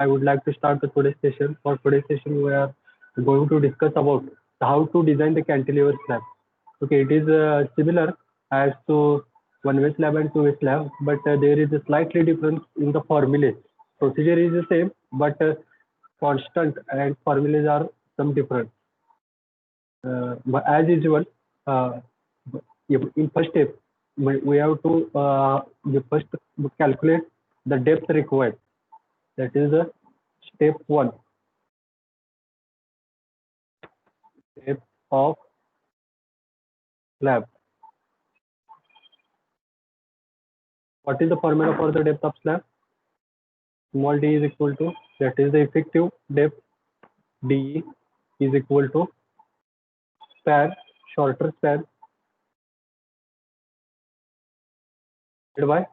I would like to start the today's session. For today's session, we are going to discuss about how to design the cantilever slab. Okay, it is similar as to one-way slab and two-way slab, but there is a slightly difference in the formulas. Procedure is the same, but constant and formulas are some different. But as usual, uh, in first step, we have to first calculate the depth required. That is the step 1. Depth of slab. What is the formula for the depth of slab? Small d is equal to, that is the effective depth, de is equal to span, shorter span, divided by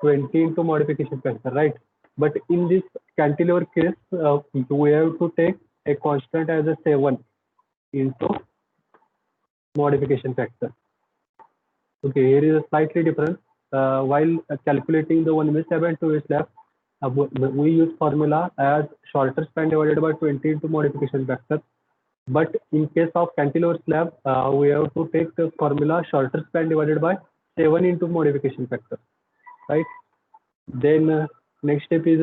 (20) into modification factor, right? But in this cantilever case, we have to take a constant as a 7 into modification factor. Okay, here is a slightly different. While calculating the one-way slab and two-way slab, we use formula as shorter span divided by 20 into modification factor. But in case of cantilever slab, we have to take the formula shorter span divided by 7 into modification factor, right? Then next step is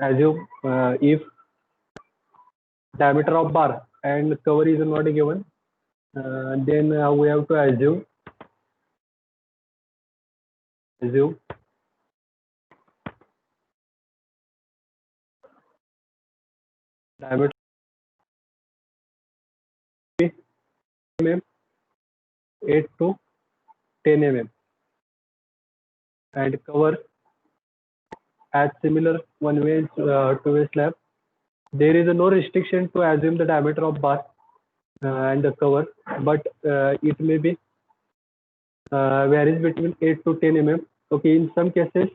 assume if diameter of bar and cover is not given, then we have to assume diameter mm 8 to 10 mm and cover as similar one-way and two-way slab. There is no restriction to assume the diameter of bar and the cover, but it may be varies between 8 to 10 mm. Okay, in some cases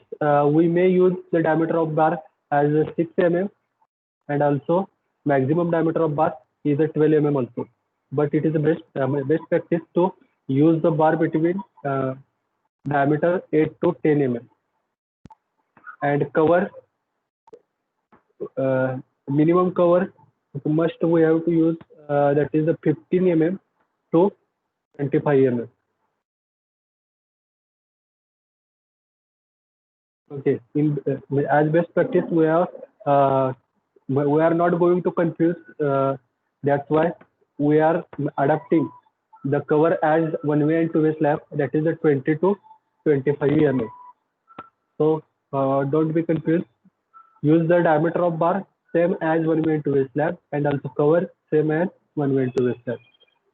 we may use the diameter of bar as 6 mm, and also maximum diameter of bar is a 12 mm also. But it is the best practice to use the bar between diameter 8 to 10 mm and cover minimum cover must we have to use that is the 15 mm to 25 mm. Okay, in as best practice we are not going to confuse. That's why we are adapting the cover as one-way and two-way slab, that is the 20 to 25 mm. So don't be confused. Use the diameter of bar same as one-way and two-way slab, and also cover same as one-way and two-way slab.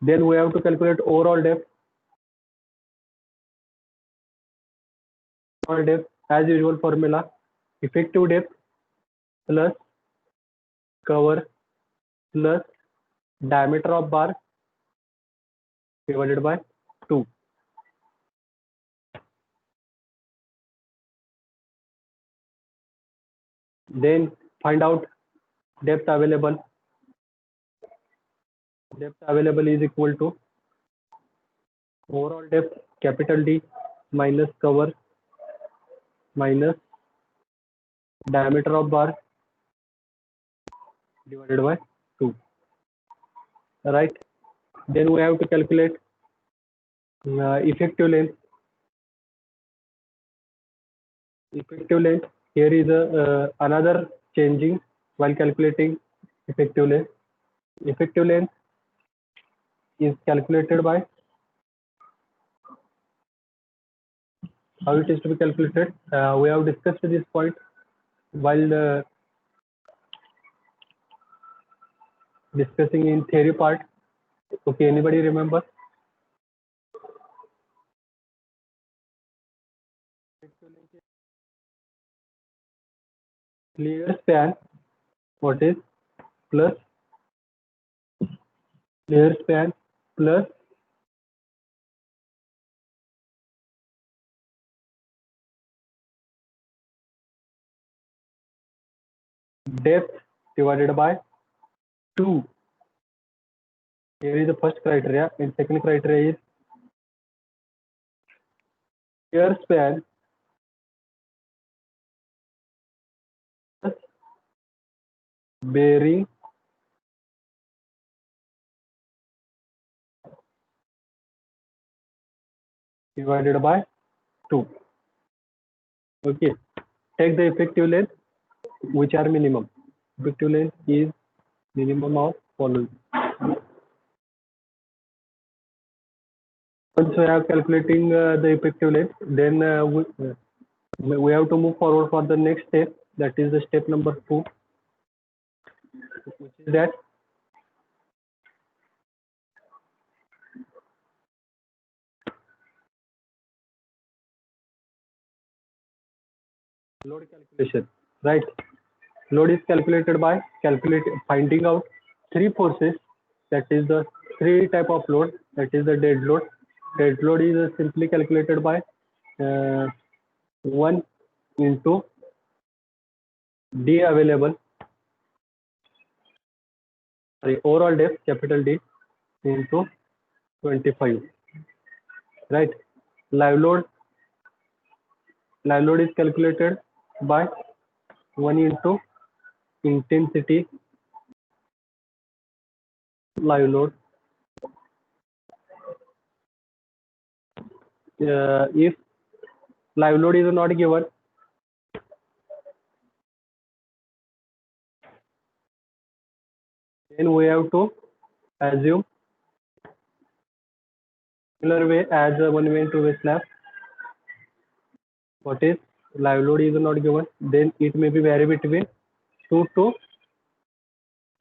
Then we have to calculate overall depth. Overall depth as usual formula: effective depth plus cover plus diameter of bar divided by 2. Then find out depth available. Depth available is equal to overall depth capital D minus cover minus diameter of bar divided by 2. Right? Then we have to calculate effective length. Effective length, here is another changing while calculating effective length. Effective length is calculated by, how it is to be calculated. We have discussed this point while discussing in theory part. Okay, anybody remember? Clear span, what is plus clear span plus depth divided by 2. Here is the first criteria, and second criteria is shear span bearing divided by 2. Okay, take the effective length which are minimum. Effective length is minimum of following. Once we are calculating the effective length, then we have to move forward for the next step, that is the step number 2, which is that load calculation, right? Load is calculated by finding out three forces, that is the three type of load, that is the dead load. Dead load is simply calculated by 1 into D available, sorry, overall depth, capital D, into 25, right? Live load is calculated by 1 into intensity live load. If live load is not given, then we have to assume similar way as a one way two way slab. What is live load is not given, then it may be vary between 2 to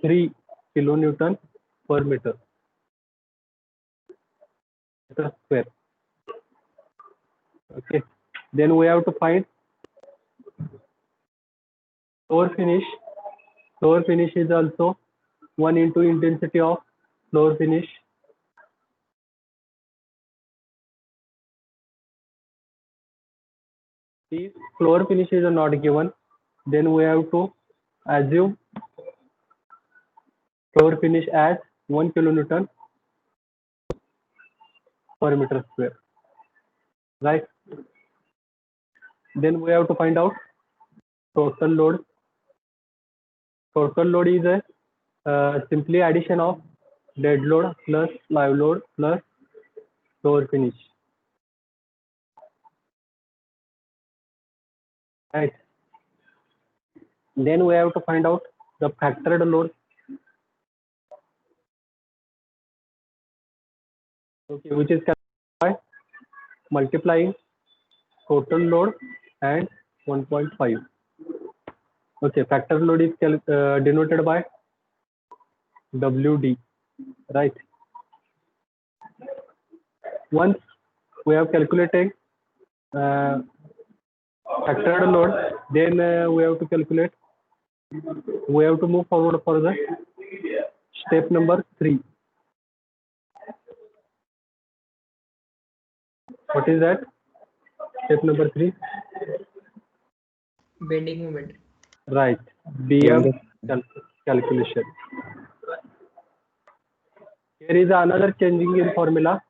3 kilonewton per meter square. Okay, then we have to find floor finish. Floor finish is also 1 into intensity of floor finish. If floor finish is not given, then we have to assume floor finish as 1 kilonewton per meter square, right? Then we have to find out total load. Total load is a simply addition of dead load plus live load plus floor finish, right? Then we have to find out the factored load. Okay, which is by multiplying total load and 1.5. Okay, factor load is denoted by WD, right? Once we have calculated factored load, then we have to calculate, we have to move forward for the step number 3. What is that? Step number 3? Bending moment. Right, BM calculation. Here is another changing in formula.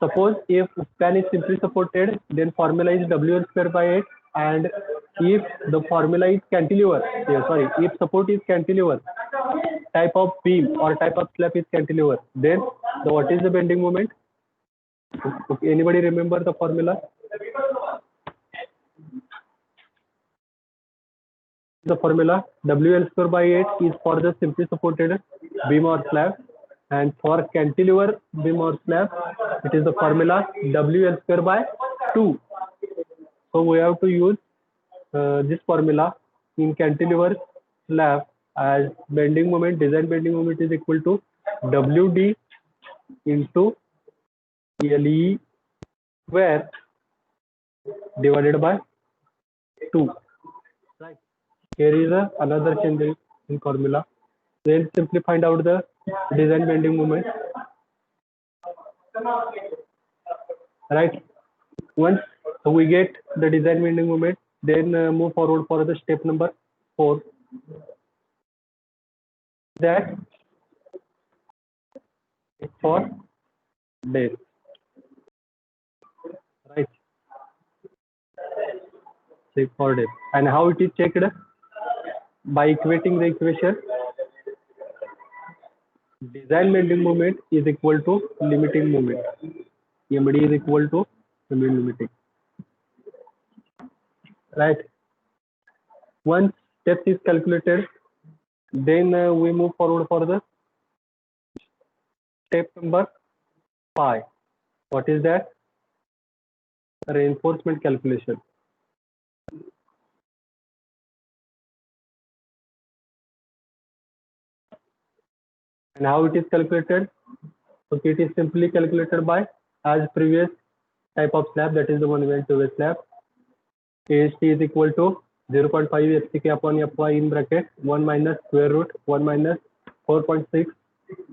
Suppose if span is simply supported, then formula is WL square by 8, and if the formula is cantilever, if support is cantilever, type of beam or type of slab is cantilever, then what is the bending moment? Okay, anybody remember the formula? The formula WL square by 8 is for the simply supported beam or slab, and for cantilever beam or slab, it is the formula WL square by 2. So we have to use this formula in cantilever slab, as bending moment, design bending moment is equal to WD into LE square divided by 2. Right. Here is another change in formula. Then simply find out the design bending moment. Right. Once we get the design bending moment, then move forward for the step number 4. That is for days. Right. check for depth. And how it is checked? By equating the equation design bending moment is equal to limiting moment. MD is equal to limiting. Right. Once depth is calculated, then we move forward for the step number 5. What is that? Reinforcement calculation. And how it is calculated? Okay, it is simply calculated by as previous type of slab, that is the one went to a slab. AST is equal to 0.5 FCK upon Fy in bracket 1 minus square root 1 minus 4.6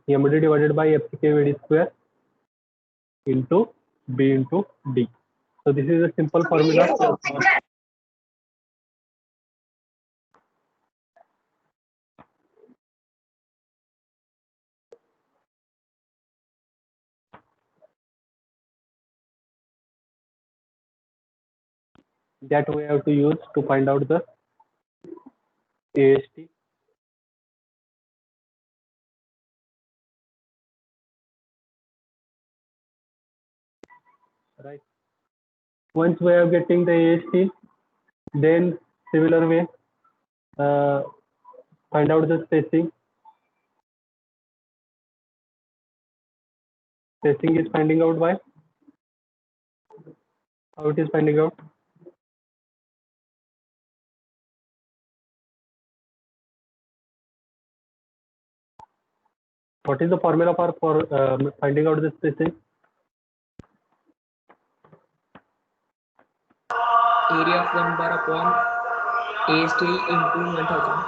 MD divided by FCK VD square into B into D. So this is a simple formula. That we have to use to find out the AST. Right. Once we are getting the AST, then similar way find out the spacing. Spacing is finding out by how it is finding out. What is the formula for finding out the spacing? Area of 1 bar upon AST into 1000.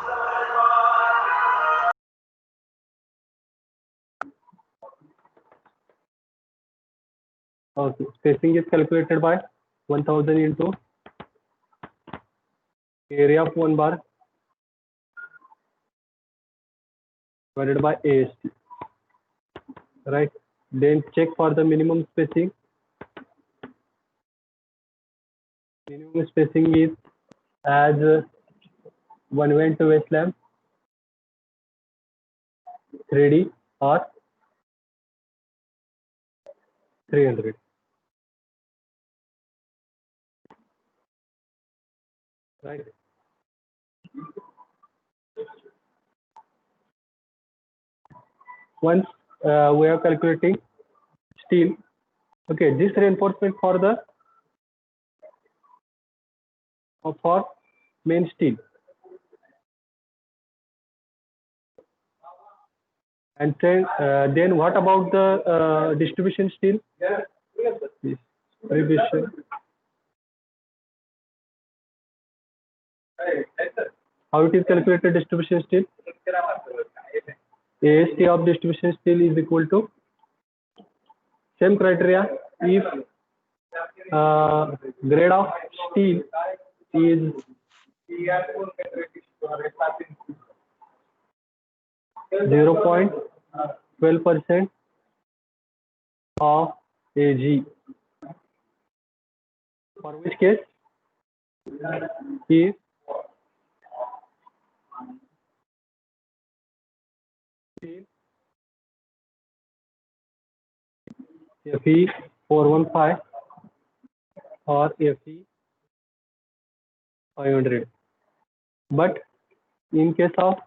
Okay, spacing is calculated by 1000 into area of 1 bar divided by AST. Right. Then check for the minimum spacing. Minimum spacing is as 1 went to a slab 3D or 300. Right. Once we are calculating steel, okay, this reinforcement for the for main steel. And then what about the distribution steel? Distribution. How it is calculated distribution steel? AST of distribution steel is equal to same criteria. If grade of steel is 0.12% of Ag, for which case if Fe 415 or Fe 500. But in case of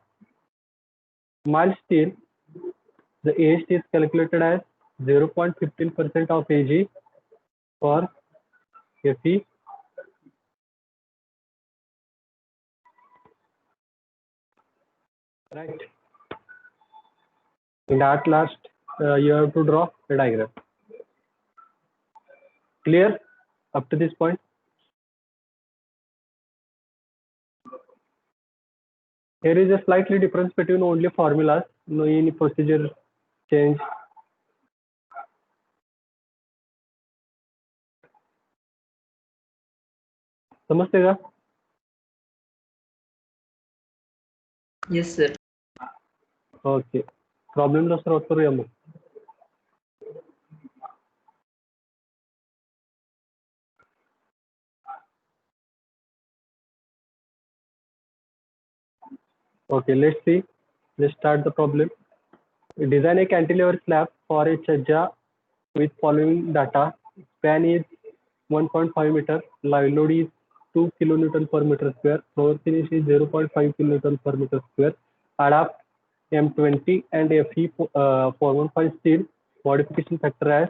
mild steel, the AST is calculated as 0.15% of Ag for Fe. Right. And at last, you have to draw a diagram. Clear up to this point? Here is a slightly difference between only formulas, no any procedure change. समझते का? Yes, sir. Okay. Problem ला solve करूया मग. Okay, let's see. Let's start the problem. Design a cantilever slab for a chajja with following data. Span is 1.5 meter. Live load is 2 kilonewton per meter square. Floor finish is 0.5 kilonewton per meter square. Adapt M20 and FE 415 steel. Modification factor as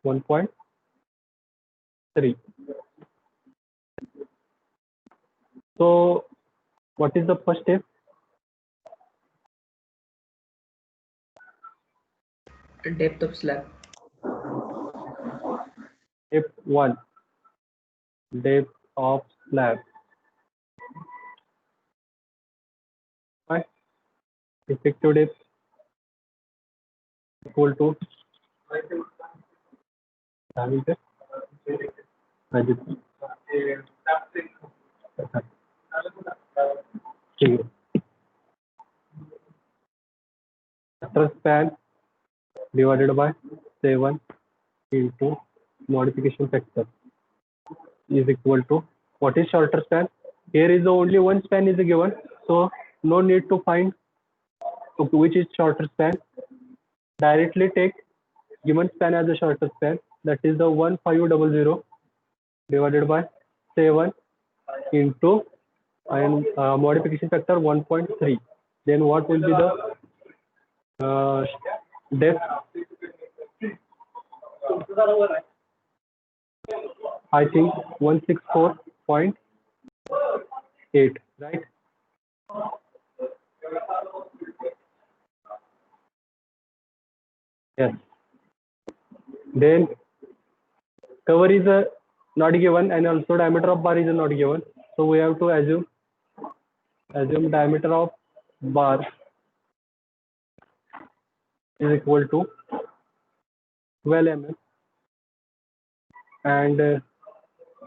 1.3. So, what is the first step? Depth of slab. Step 1. Depth of slab. Right? Effective depth equal to Shutter span divided by 7 into modification factor is equal to, what is shorter span? Here is the only one span is given, so no need to find which is shorter span. Directly take given span as a shorter span, that is the 1500 divided by 7 into and modification factor 1.3. Then what will be the depth? I think 164.8, right? Yes. Then cover is not given, and also diameter of bar is not given. So we have to assume diameter of bar is equal to 12 mm and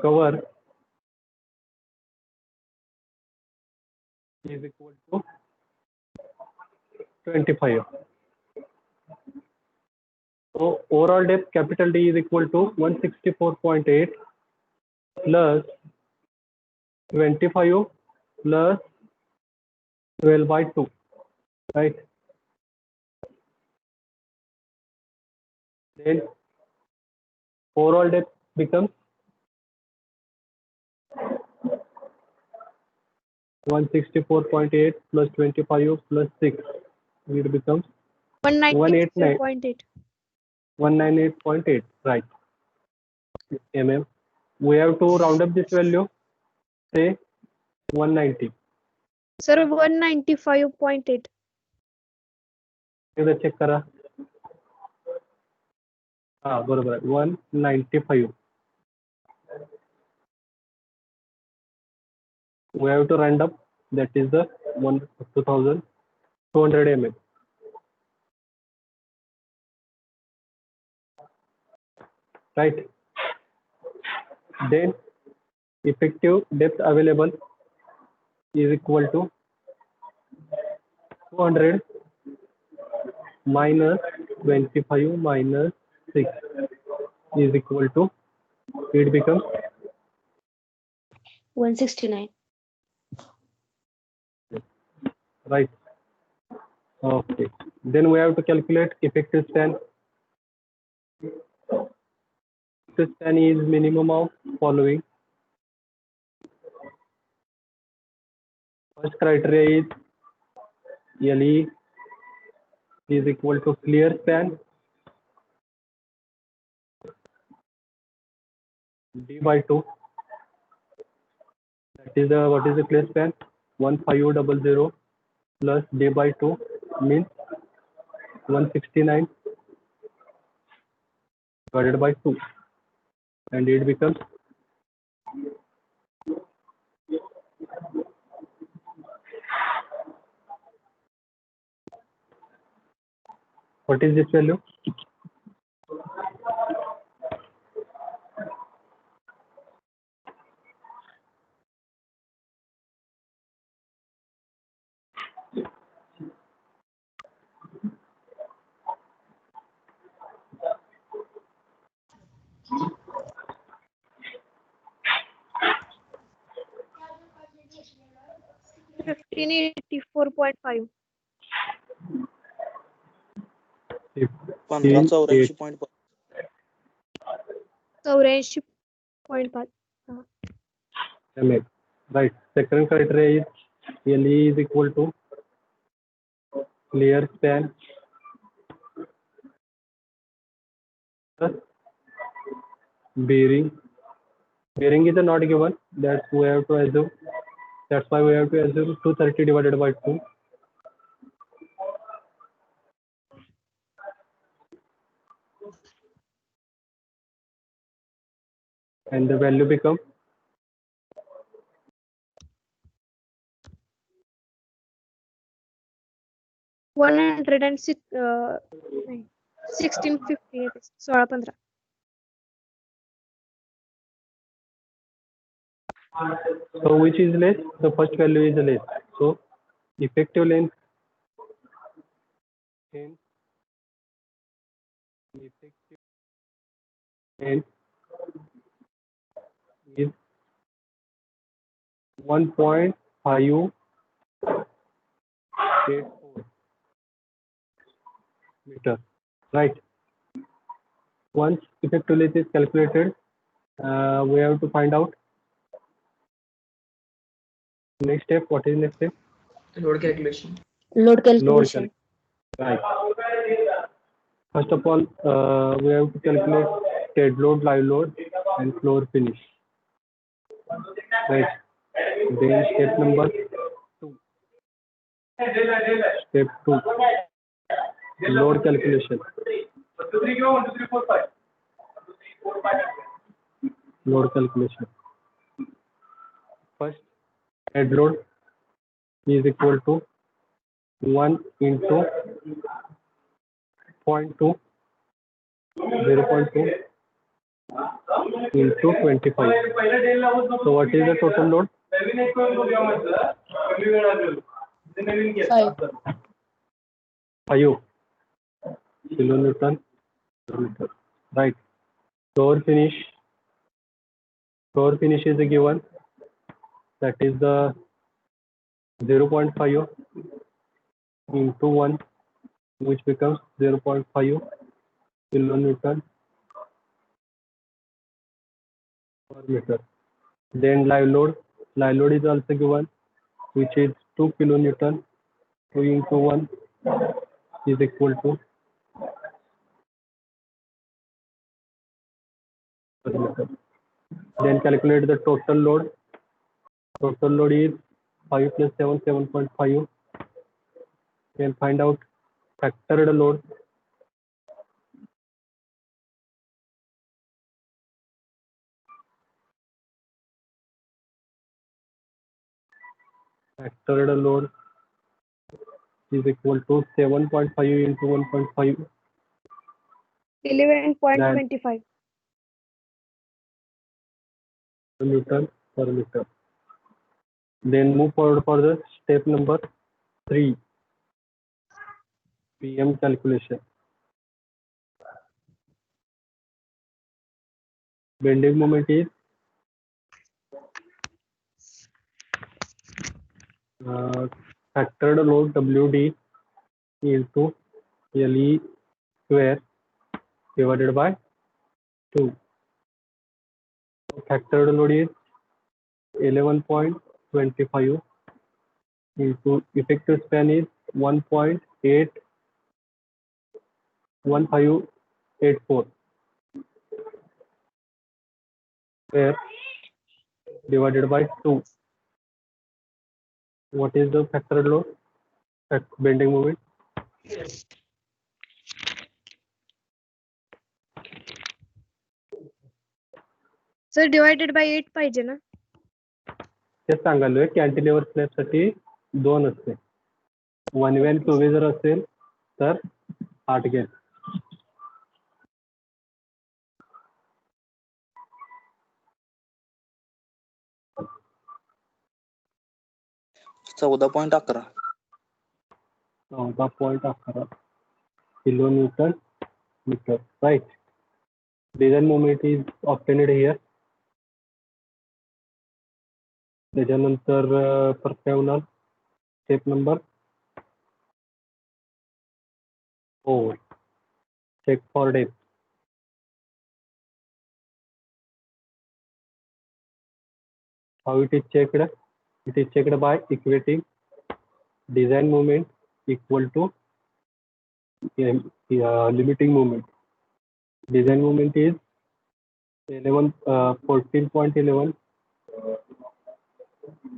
cover is equal to 25. So overall depth capital D is equal to 164.8 plus 25 plus 12 by 2, right? Then overall depth becomes 164.8 plus 25 plus 6. It becomes 189. 198.8, right? Mm. We have to round up this value, say 190. Sir, 195.8. एकदा check करा. हा बरोबर आहे, 195. We have to round up, that is the 2200 mm. Right? Then effective depth available is equal to 200 minus 25 minus 6 is equal to, it becomes 169. right. Okay. Then we have to calculate effective span. Effective span is minimum of following. First criteria is LE is equal to clear span D by 2. That is the, what is the clear span? 1500 plus D by 2 means 169 divided by 2, and it becomes what is this value? 1584.5. 1584.5. 84.5. ml. Right. Second criteria is LE is equal to clear span plus bearing. Bearing is not given. That's we have to assume. That's why we have to assume 230 divided by 2. And the value becomes 106 नाही 1650 येते 1615. so which is less? The first value is less. So effective length is 1.584 meter. Right. Once effective length is calculated, we have to find out next step. What is next step? Load calculation. Load Load calculation. Right. First of all, we have to calculate dead load, live load, and floor finish. Right. Then step number 2. Step 2. Load calculation. Load calculation. First, head load is equal to 1 into 0.2, 0.2 into 25. So what is the total load? 5 kilonewton per meter. Right. Floor finish is given. That is the 0.5 into 1, which becomes 0.5 kilonewton per meter. Then live load is also given, which is 2 kilonewton. 2 into 1 is equal to per meter. Then calculate the total load. Total load is 5 plus 7, 7.5. Then find out factored load. Factored load is equal to 7.5 into 1.5. 11.25. Newton per meter. Then move forward for the step number 3. PM calculation. Bending moment is factored load WD into LE square divided by 2. Factored load is 11.25 into effective span is 1.81584 square divided by 2. What is the factored load at bending moment? Sir divided by 8 पाहिजे ना. ते सांगालोय cantilever slab साठी 2 असते. 1 वे आणि 2 वे जर असेल तर 8 घ्या. चौदा point 11 kilonewton meter. Right. Design moment is obtained here. त्याच्यानंतर परत काय होणार? Step number 4. Check for depth. How it is checked? It is checked by equating design moment equal to limiting moment. Design moment is 14.11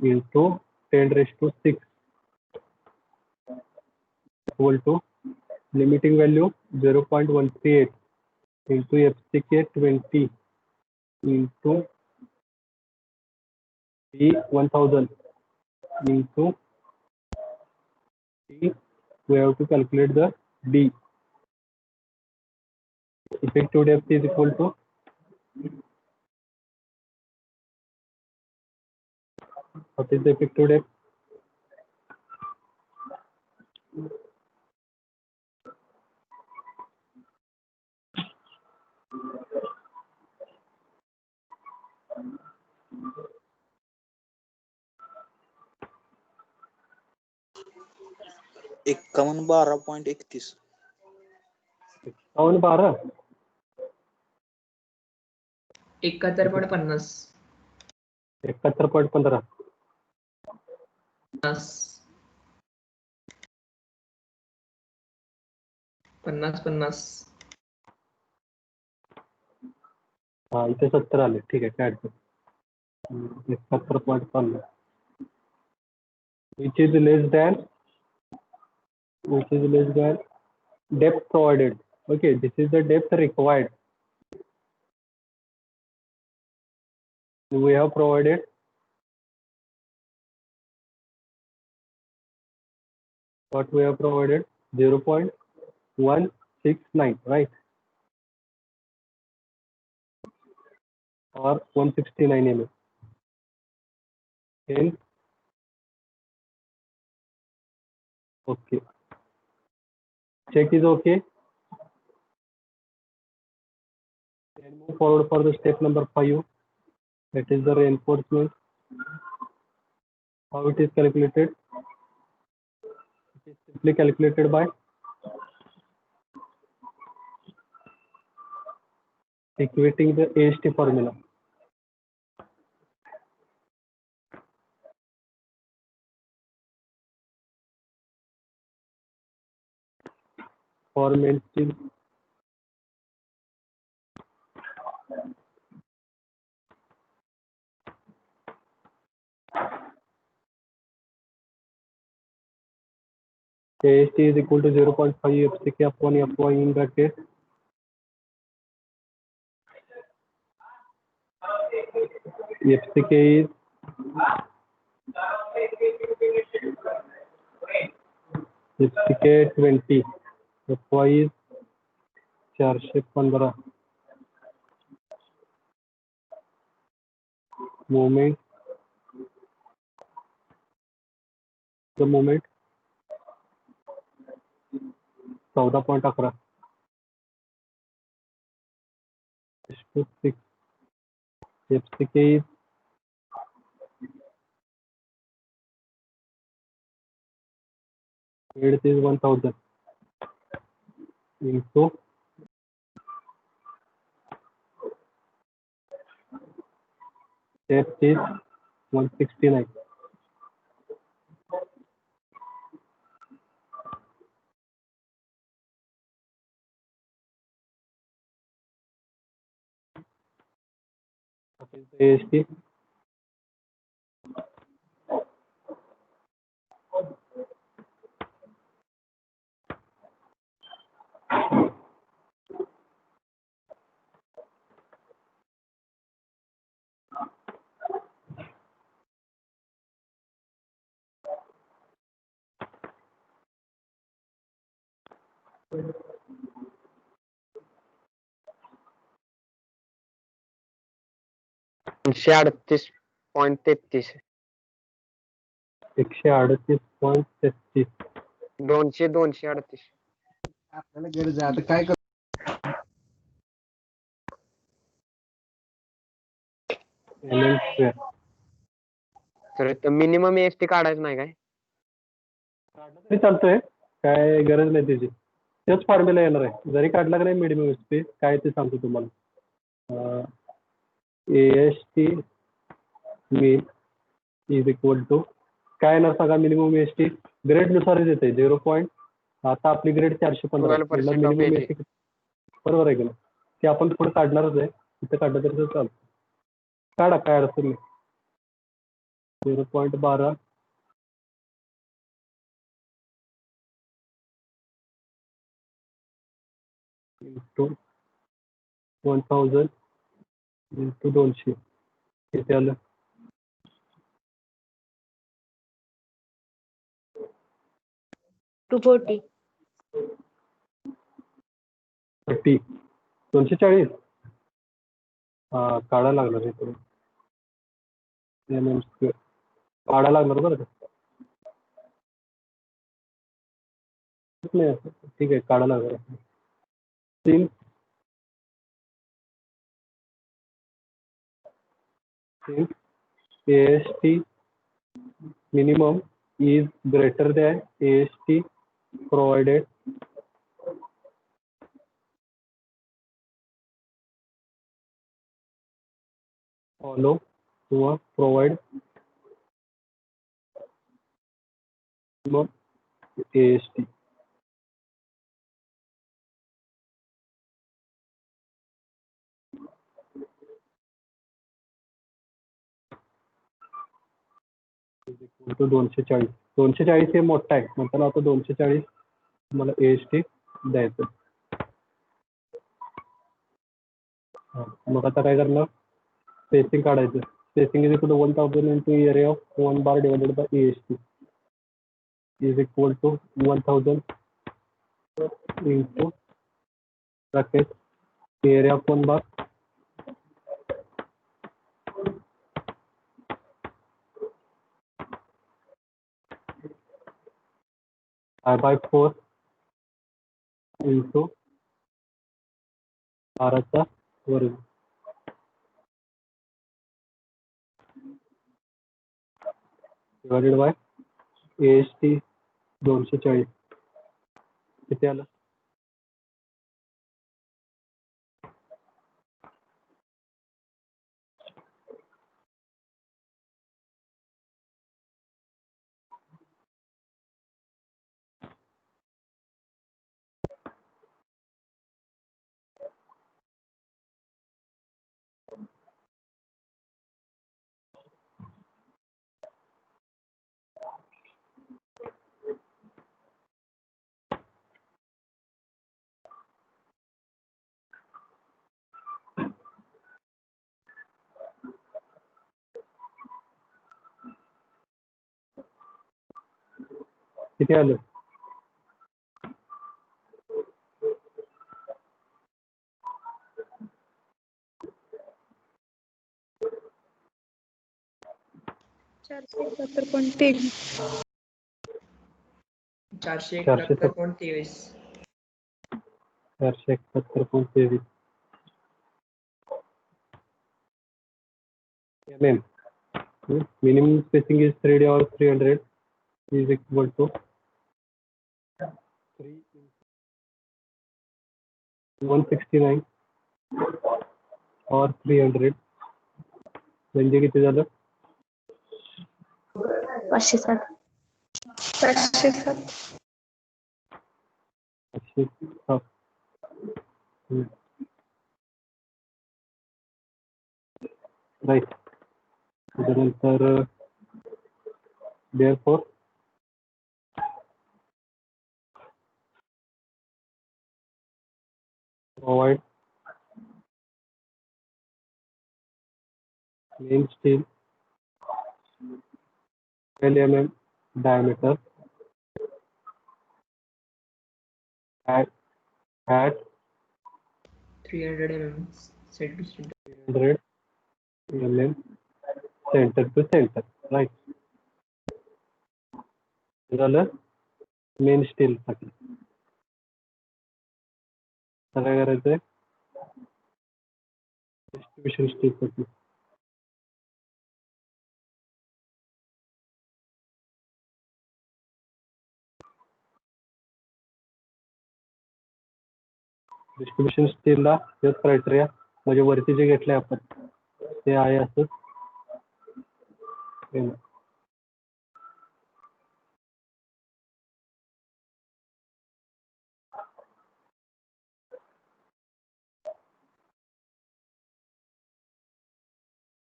into 10 raised to 6 equal to limiting value 0.138 into FCK 20 into P 1000 into T. We have to calculate the D. Effective depth is equal to what is the effective depth? एक्कावन्न 12.31 12 71.50 71.15 50 हाँ इथे 70 आले ठीक आहे काय अडचण 71.15 which is less than depth provided. Okay, this is the depth required. We have provided what we have provided 0.169, right? Or 169 mm. And okay, check is okay. And move forward for the step number 5. That is the reinforcement. How it is calculated? It is simply calculated by equating the AST formula. For main steel, AST is equal to 0.5 FCK upon Fy in bracket FCK is FCK 20, Fy is 415. Moment, the moment 14.11 to 6. FCK is width is 1000 into depth is 169. What is the AST? दोनशे 38.33 138.33. 238 आपल्याला गरज आहे आता काय कर mm square. तर minimum ST काढायचं नाही काय काढला तरी चालतोय, काय गरज नाही त्याची. तेच फॉर्म्युला येणार आहे. जरी काढला की नाही मिनिमम एस काय ते सांगतो तुम्हाला. AST mean is equal to काय येणार सांगा मिनिमम एस टी ग्रेड नुसारच येते 0. आता आपली grade 415 12% of minimum AG. S T बरोबर आहे की नाही. ते आपण पुढे काढणारच आहे, तिथे काढलं तरी चालतं. काढा, काय अडचण नाही. 0.12 इंटू 1000 इंटू 200 किती आलं? 240. 30 240. हा, काढा लागणार आहे थोडं. काढा लागणार बरं का. नाही असं. ठीक आहे, काढा लागणार आहे. 3 AST minimum is greater than AST provided follow किंवा provide minimum AST. तो 240 240 हे मोठा आहे, नंतर आता 240 मला AST द्यायचं. मग आता काय करणार, स्पेसिंग काढायचं. Spacing is equal to 1000 into area of 1 bar divided by AST is equal to 1000 into bracket area of 1 bar I/4 into 12 वर्ग डिवाइडेड बाय AST 240 किती आलं? किती आलं? चारशे 71.23. 471.23. 471.23 mm. Minimum spacing is 3D or 300 is equal to 3 169 or 300 म्हणजे किती झालं? 507. 507. 507. Right. त्यानंतर therefore provide main steel 12 mm diameter at 300 mm set to center. 300 mm center to center. Right. झालं मेन स्टील साठी. आता काय करायचंय, डिस्ट्रीब्युशन स्टील साठी. डिस्ट्रीब्युशन स्टीलला हेच क्रायटेरिया म्हणजे वरती जे घेतले आपण ते आहे असं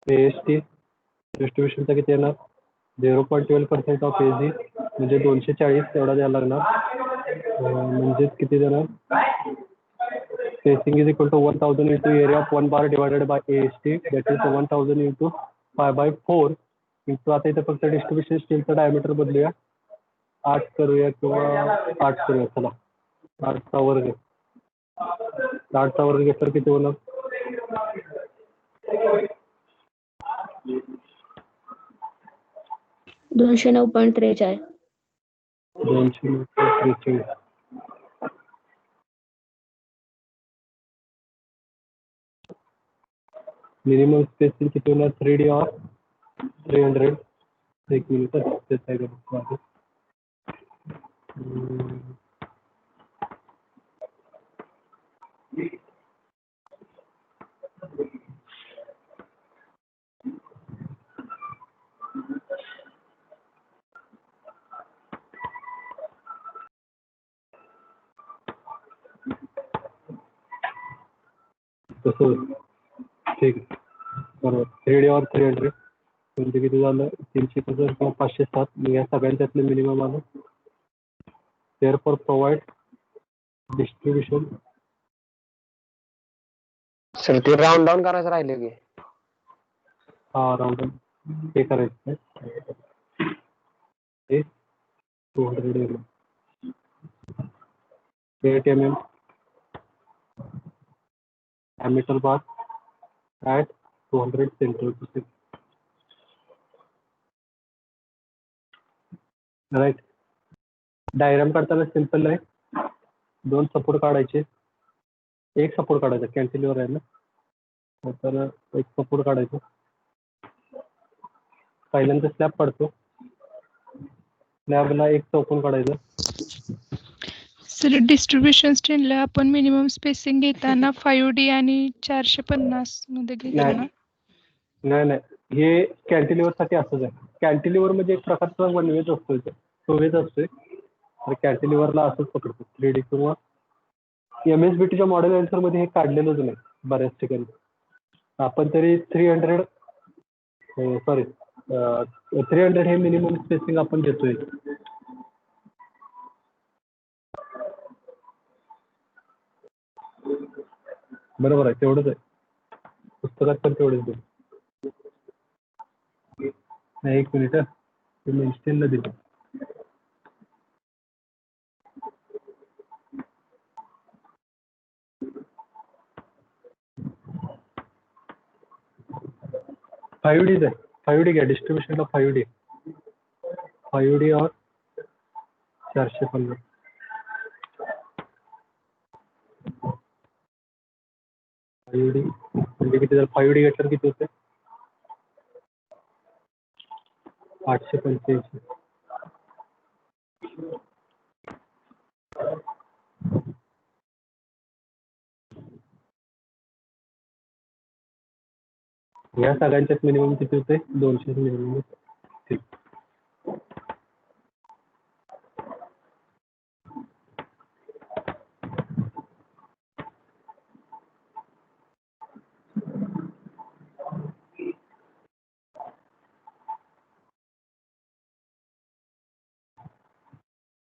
AST डिस्ट्रीब्युशनचा किती येणार 0.12% ऑफ AG म्हणजे 240 एवढा द्यायला लागणार म्हणजेच किती देणार spacing is equal to 1000 into area of 1 bar divided by AST that is 1000 into 5/4 into आता इथे फक्त डिस्ट्रीब्युशन स्टीलचा डायमीटर बदलूया 8 करूया किंवा 8 करूया चला 8चा वर्ग 8चा वर्ग घेतलं किती होणार 209.43 243 मिनिमम स्पेसिंग किती होणार 3D और 300 एक मिनिट ते काय करू तसं ठीक आहे बरोबर 3D और 300 म्हणजे किती झालं 300 किंवा 507 या सगळ्यांच्यातले मिनिमम आलं therefore provide distribution सर ते राऊंड डाऊन करायचं राहिले की राउंड हे करायचं हे 200 8 mm emitter bar at 200 centimeters right diagram काढताना सिंपल आहे 2 सपोर्ट काढायचे एक सपोर्ट काढायचा कॅन्टिलीवर आहे ना तर एक सपोर्ट काढायचं पहिल्यांदा स्लॅब काढतो स्लॅबला एक चौकोन काढायचं सर डिस्ट्रीब्युशन स्टीलला आपण मिनिमम स्पेसिंग घेताना 5D आणि 450 मध्ये घेतो ना नाही हे कॅन्टिलीवर साठी असंच आहे कॅन्टिलीवर म्हणजे एक प्रकारचा वन वेज असतो तो वेज असतोय तर कॅन्टिलीवरला असंच पकडतो 3D किंवा MSBTच्या मॉडेल आन्सर मध्ये हे काढलेलंच नाही बऱ्याच ठिकाणी आपण तरी 300 हे मिनिमम स्पेसिंग आपण देतोय बरोबर आहे तेवढंच आहे पुस्तकात पण तेवढंच आहे एक मिनिट ते मेन्स्टेनला दिलं फाईव्ह डी आहे 5D घ्या डिस्ट्रीब्युशनला 5D और 450 5D म्हणजे किती जर 5D घेतलं किती होते 885 या सगळ्यांच्यात मिनिमम किती होते 200 मिनिमम ठीक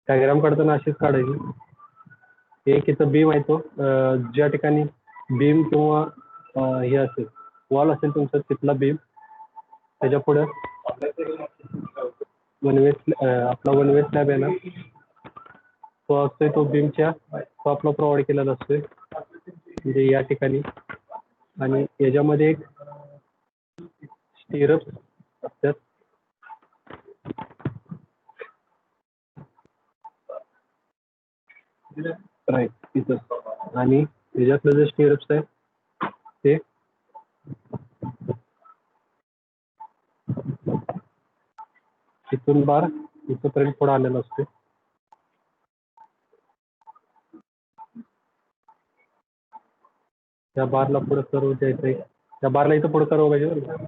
डायग्राम काढताना अशीच काढायची एक इथं बीम आहे तो ज्या ठिकाणी बीम किंवा हे असेल वॉल असेल तुमचं तिथला बीम त्याच्या पुढे आपला वन वे स्लॅब आहे ना तो असतोय तो बीमच्या टॉपला प्रोव्हाइड केलेला असतोय म्हणजे या ठिकाणी आणि याच्यामध्ये एक स्टिरअप असतात राईट तिथं आणि त्याच्यातलं जे स्टिरअप्स आहे ते इथून बार इथपर्यंत पुढे आलेला असतो त्या बारला पुढे कर्व द्यायचंय. त्या बारला इथं पुढे कर्व पाहिजे बरं का.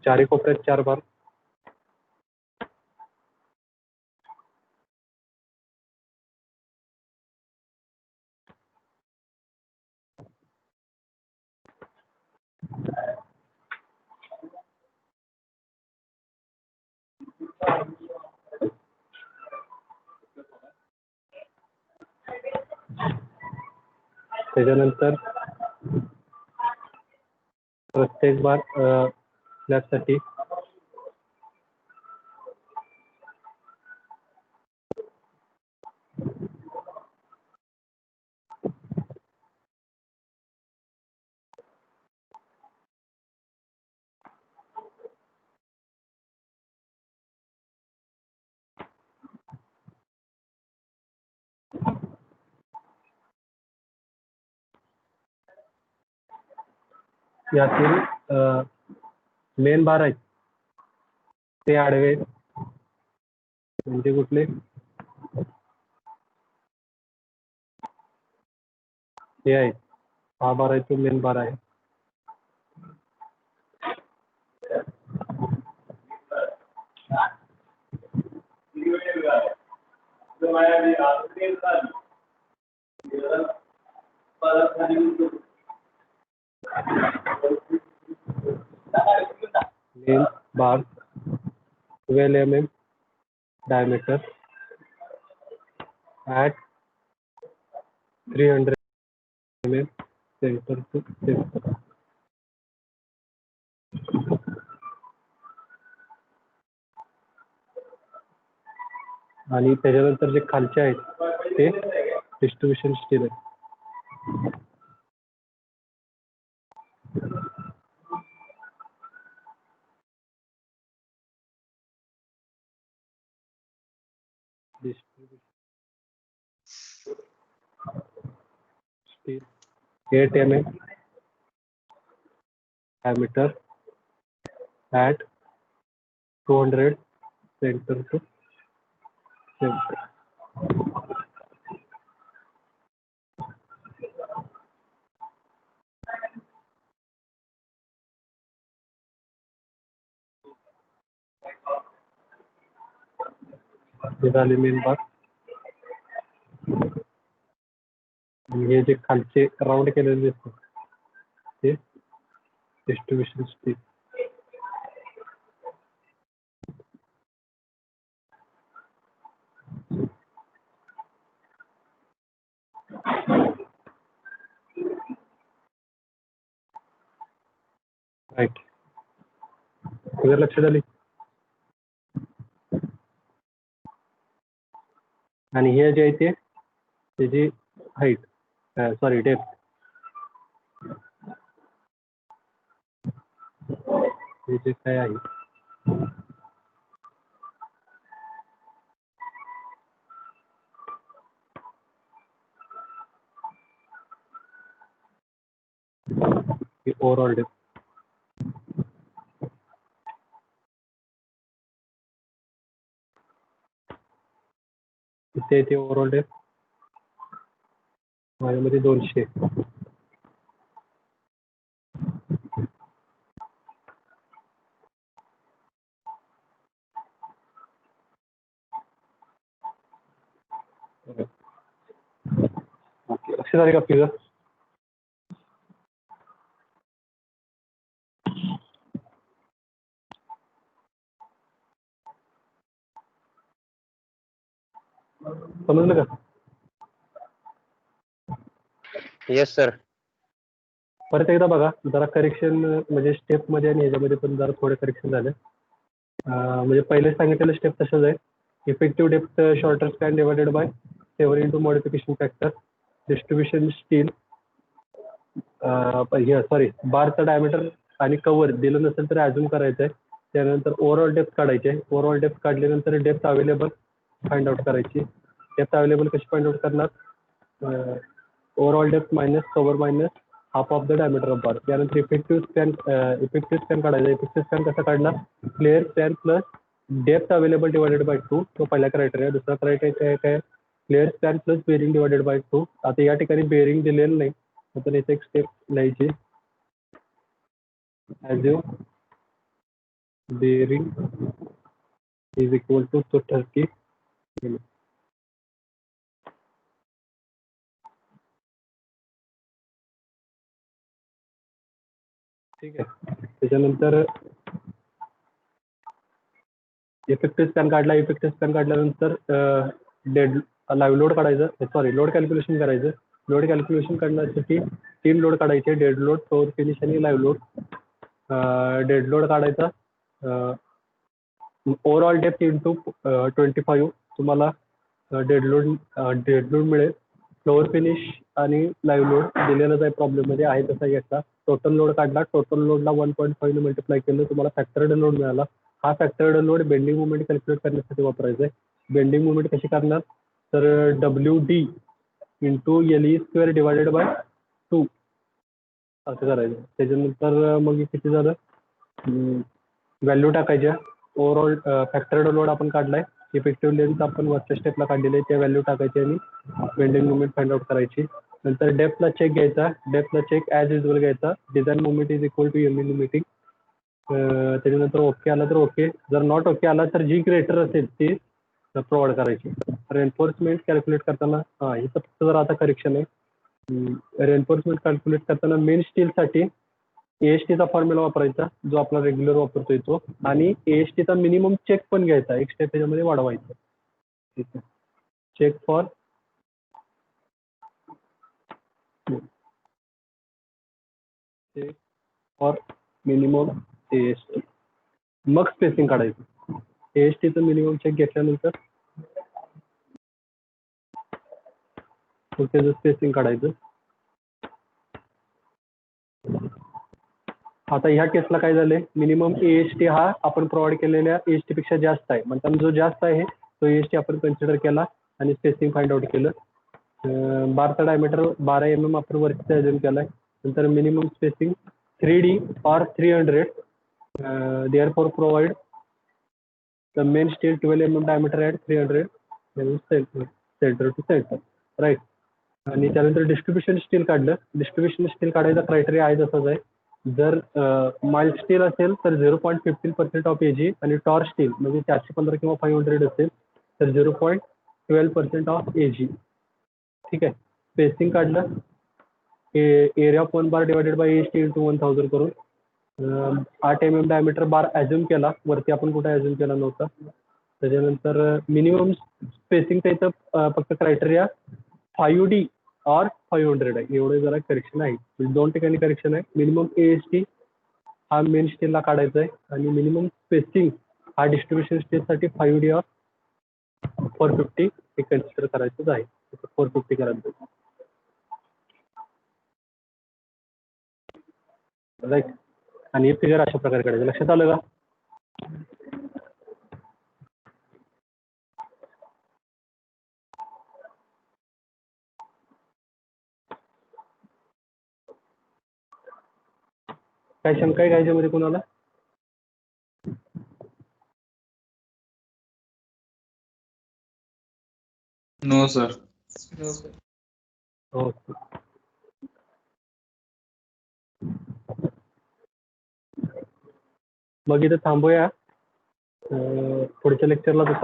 चारी कोपऱ्यात 4 बार. त्याच्यानंतर प्रत्येक बार स्लॅबसाठी यातील मेन बार आहेत ते आडवे म्हणजे कुठले हे आहेत. हा बार आहे तो मेन बार आहे. Main bar 12 mm diameter at 300 mm center to center. आणि त्याच्यानंतर जे खालचे आहेत ते डिस्ट्रीब्युशन स्टील आहे. Steel 8 mm diameter at 200 center to center. हे झाले मेन बार. हे जे खालचे राऊंड केलेले दिसतात ते डिस्ट्रीब्युशन स्टील. राईट. तुझ्या लक्षात आली. आणि हे जे आहे ते त्याची हाईट सॉरी डेप्थ हे जे काय आहे ओव्हरऑल डेप्थ. इथे येते ओव्हरऑल डेप्थ माझ्यामध्ये 200. ओके, लक्षात आली का फिगर. समजलं का. Yes sir. परत एकदा बघा जरा करेक्शन म्हणजे स्टेप मध्ये आणि ह्याच्यामध्ये पण जरा थोडे करेक्शन झाले. म्हणजे पहिले सांगितलेलं स्टेप तसंच आहे. Effective depth shorter span divided by 7 into modification factor. Distribution steel sorry बारचा डायमीटर आणि कव्हर दिलं नसेल तर अजून करायचं आहे. त्यानंतर ओव्हरऑल डेप्थ काढायचे आहे. ओव्हरऑल डेप्थ काढल्यानंतर डेप्थ अवेलेबल फाइंड आउट करायची. डेप्थ अवेलेबल कशी फाइंड आउट करणार. Overall depth minus cover minus half of the diameter of bar. त्यानंतर इफेक्टिव्ह स्पॅन काढायचा. इफेक्टिव्ह स्पॅन कसा काढला? Clear span plus depth available divided by 2. तो पहिला क्रायटेरिया. दुसरा क्रायटेरिया काय? Clear span plus bearing divided by 2. आता या ठिकाणी बेरिंग दिलेलं नाही, तर इथे एक स्टेप लिहायची. Assume bearing is equal to 30 mm. ठीक आहे. त्याच्यानंतर इफेक्टिव्ह स्पॅन काढला. इफेक्टिव्ह स्पॅन काढल्यानंतर लाईव्ह लोड काढायचं. सॉरी, लोड कॅल्क्युलेशन करायचं. लोड कॅल्क्युलेशन करण्यासाठी 3 लोड काढायचे. डेड लोड, फ्लोअर फिनिश आणि लाईव्ह लोड. डेड लोड काढायचा. ओव्हरऑल डेप्थ इंटू 25 तुम्हाला डेड लोड मिळेल. फ्लोअर फिनिश आणि लाईव्ह लोड दिलेलंच आहे, प्रॉब्लेममध्ये आहे तसा घ्यायचा. टोटल लोड काढला. टोटल लोडला 1.5 ने मल्टिप्लाय केलं, तुम्हाला फॅक्टर्ड लोड मिळाला. हा फॅक्टर्ड लोड बेंडिंग मुवमेंट कॅल्क्युलेट करण्यासाठी वापरायचा आहे. बेंडिंग मुवमेंट कशी करणार? तर WD into LE² divided by 2 असं करायचं. त्याच्यानंतर मग किती झालं? व्हॅल्यू टाकायच्या. ओव्हरऑल फॅक्टर्ड लोड आपण काढलाय. इफेक्टिव्ह लेंथ आपण वरच्या स्टेपला काढलेली आहे, त्या व्हॅल्यू टाकायची आणि बेंडिंग मुवमेंट फाइंड आउट करायची. नंतर डेप्थला चेक घ्यायचा. डेप्थला चेक ॲज युजल घ्यायचा. Design movement is equal to ME लिमिटिंग. त्याच्यानंतर ओके आला तर ओके. जर नॉट ओके आला तर जी ग्रेटर असेल ती प्रोव्हाइड करायची. रेन्फोर्समेंट कॅल्क्युलेट करताना इथं फक्त जर आता करेक्शन आहे. रेन्फोर्समेंट कॅल्क्युलेट करताना मेन स्टीलसाठी AST फॉर्म्युला वापरायचा, जो आपला रेग्युलर वापरतोय तो. आणि AST मिनिमम चेक पण घ्यायचा, एक स्टेप त्याच्यामध्ये वाढवायचं. ठीक आहे. Check for minimum AST. मग स्पेसिंग काढायचं. AST मिनिमम चेक घेतल्यानंतर त्याचं स्पेसिंग काढायचं. आता ह्या केसला काय झालंय? मिनिमम AST हा आपण प्रोव्हाइड केलेल्या AST पेक्षा जास्त आहे. म्हणताना जो जास्त आहे तो AST आपण कन्सिडर केला आणि स्पेसिंग फाइंड आउट केलं. बारचा डायमीटर 12 mm आपण वरती अजून केलाय. नंतर minimum spacing 3D or 300. therefore provide the main steel 12 mm diameter at 300 center to center, right. आणि त्यानंतर डिस्ट्रीब्युशन स्टील काढलं. डिस्ट्रीब्युशन स्टील काढायचा क्रायटेरिया आहे तसंच आहे. जर माइल्ड स्टील असेल तर 0.15% ऑफ AG आणि टॉर स्टील म्हणजे 415 किंवा 500 असेल तर 0.12% ऑफ AG. ठीक आहे. स्पेसिंग काढलं. Area of 1 bar divided by AST into 1000 करून 8 mm डायमीटर बार ॲज्युम केला. वरती आपण कुठे ॲज्युम केला नव्हता. त्याच्यानंतर मिनिमम स्पेसिंगचा इथं फक्त क्रायटेरिया 5D और 500 आहे. एवढे जरा करेक्शन आहे. 2 ठिकाणी करेक्शन आहे. मिनिमम AST हा मेन स्टीलला काढायचा आहे आणि मिनिमम स्पेसिंग हा डिस्ट्रीब्युशन स्टीलसाठी 5D और 450 हे कन्सिडर करायचंच आहे. 450 करायचं. राईट. आणि हे फिगर अशा प्रकारे काढायचं. लक्षात आलं का? काय शंका आहे का याच्यामध्ये कोणाला? No sir. No, sir. हो. मग इथं थांबूया. पुढच्या लेक्चरला दुसरा